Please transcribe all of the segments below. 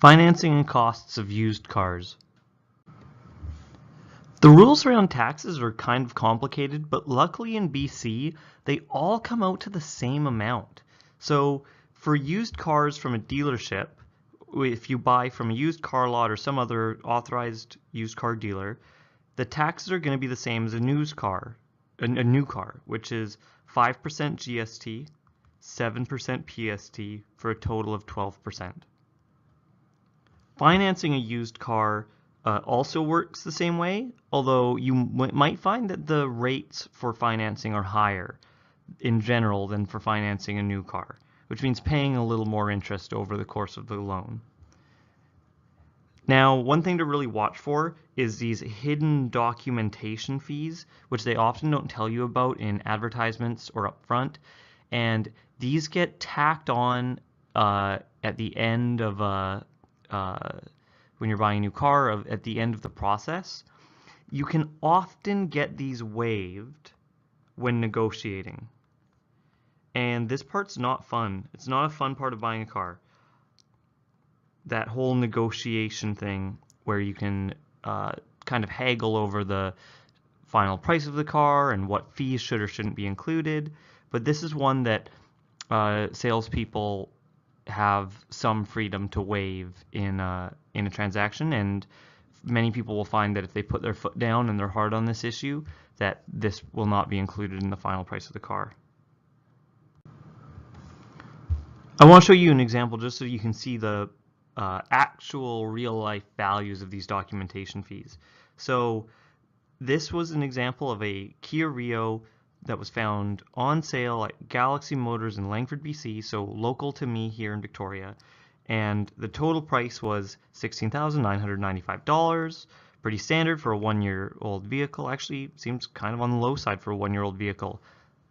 Financing and costs of used cars. The rules around taxes are kind of complicated, but luckily in BC, they all come out to the same amount. So for used cars from a dealership, if you buy from a used car lot or some other authorized used car dealer, the taxes are going to be the same as a new car, which is 5% GST, 7% PST for a total of 12%. Financing a used car also works the same way, although you might find that the rates for financing are higher in general than for financing a new car, which means paying a little more interest over the course of the loan. Now, one thing to really watch for is these hidden documentation fees, which they often don't tell you about in advertisements or upfront, and these get tacked on at the end of when you're buying a new car, at the end of the process. You can often get these waived when negotiating. And this part's not fun. It's not a fun part of buying a car. That whole negotiation thing where you can kind of haggle over the final price of the car and what fees should or shouldn't be included. But this is one that salespeople have some freedom to waive in a transaction, and many people will find that if they put their foot down and they're hard on this issue, that this will not be included in the final price of the car. I want to show you an example just so you can see the actual real-life values of these documentation fees. So this was an example of a Kia Rio that was found on sale at Galaxy Motors in Langford, BC, so local to me here in Victoria. And the total price was $16,995. Pretty standard for a one-year-old vehicle. Actually, seems kind of on the low side for a one-year-old vehicle.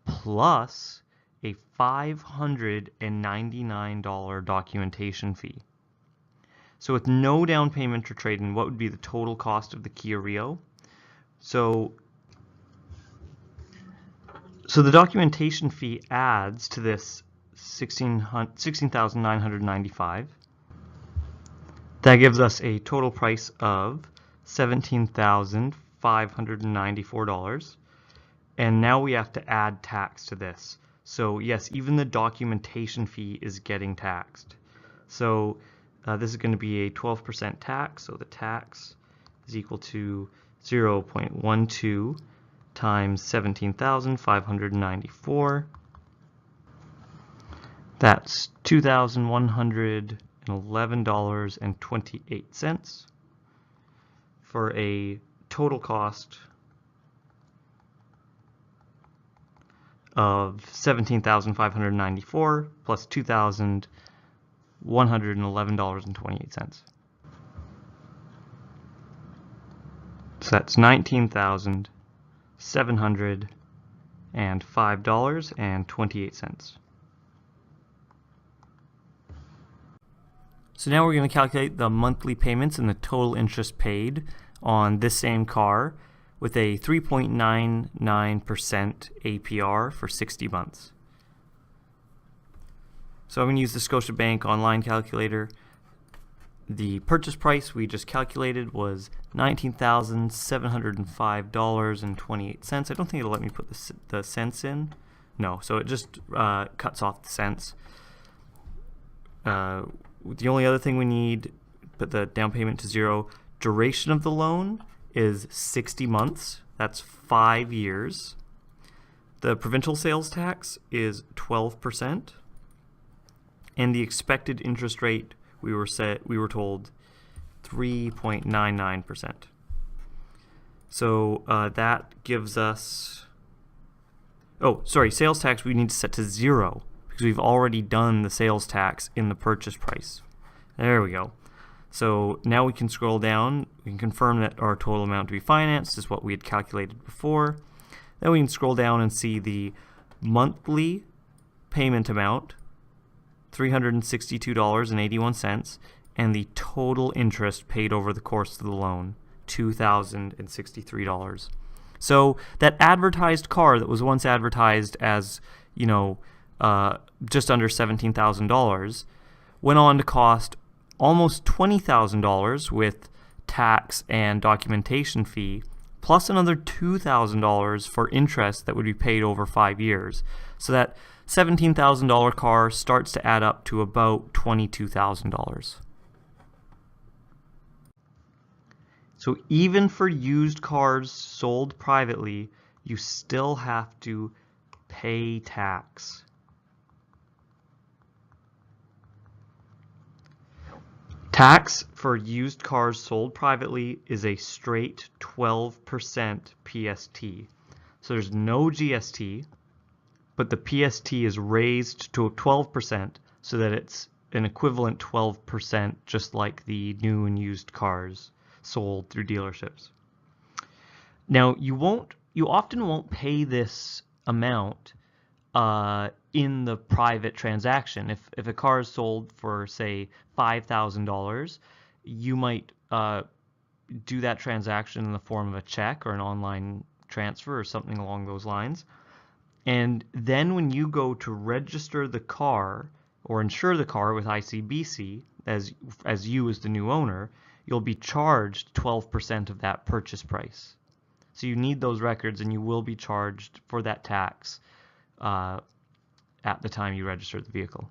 Plus a $599 documentation fee. So with no down payment or trade-in, what would be the total cost of the Kia Rio? So the documentation fee adds to this $16,995. That gives us a total price of $17,594. And now we have to add tax to this. So yes, even the documentation fee is getting taxed. So this is going to be a 12% tax. So the tax is equal to 0.12 times 17,594. That's $2,111.28 for a total cost of $17,594 plus $2,111.28. So that's $19,705.28. So now we're going to calculate the monthly payments and the total interest paid on this same car with a 3.99% APR for 60 months. So I'm going to use the Scotiabank online calculator. The purchase price we just calculated was $19,705.28. I don't think it'll let me put the cents in. No, so it just cuts off the cents. The only other thing we need, put the down payment to 0. Duration of the loan is 60 months. That's 5 years. The provincial sales tax is 12%. And the expected interest rate we were told 3.99%. So that gives us, sales tax we need to set to 0 because we've already done the sales tax in the purchase price. There we go. So now we can scroll down. We can confirm that our total amount to be financed is what we had calculated before. Then we can scroll down and see the monthly payment amount, $362.81, and the total interest paid over the course of the loan, $2,063. So that advertised car that was once advertised as, just under $17,000 went on to cost almost $20,000 with tax and documentation fee, plus another $2,000 for interest that would be paid over 5 years. So that $17,000 car starts to add up to about $22,000. So even for used cars sold privately, you still have to pay tax. Tax for used cars sold privately is a straight 12% PST. So there's no GST, but the PST is raised to 12% so that it's an equivalent 12% just like the new and used cars sold through dealerships. Now you often won't pay this amount in the private transaction. If a car is sold for, say, $5,000, you might do that transaction in the form of a check or an online transfer or something along those lines. And then when you go to register the car or insure the car with ICBC as you as the new owner, you'll be charged 12% of that purchase price. So you need those records, and you will be charged for that tax at the time you register the vehicle.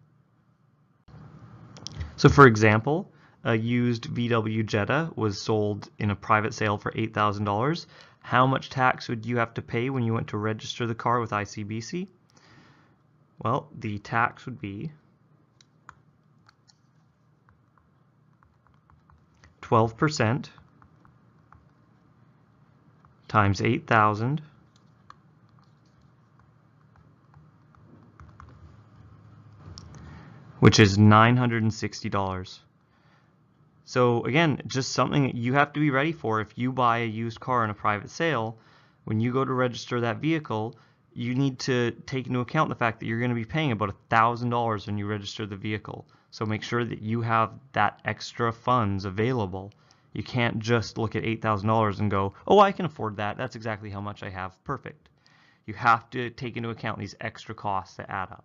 So for example, a used VW Jetta was sold in a private sale for $8,000. How much tax would you have to pay when you went to register the car with ICBC? Well, the tax would be 12% times 8,000 which is $960. So again, just something that you have to be ready for. If you buy a used car in a private sale, when you go to register that vehicle, you need to take into account the fact that you're going to be paying about $1,000 when you register the vehicle. So make sure that you have that extra funds available. You can't just look at $8,000 and go, oh, I can afford that. That's exactly how much I have. Perfect. You have to take into account these extra costs that add up.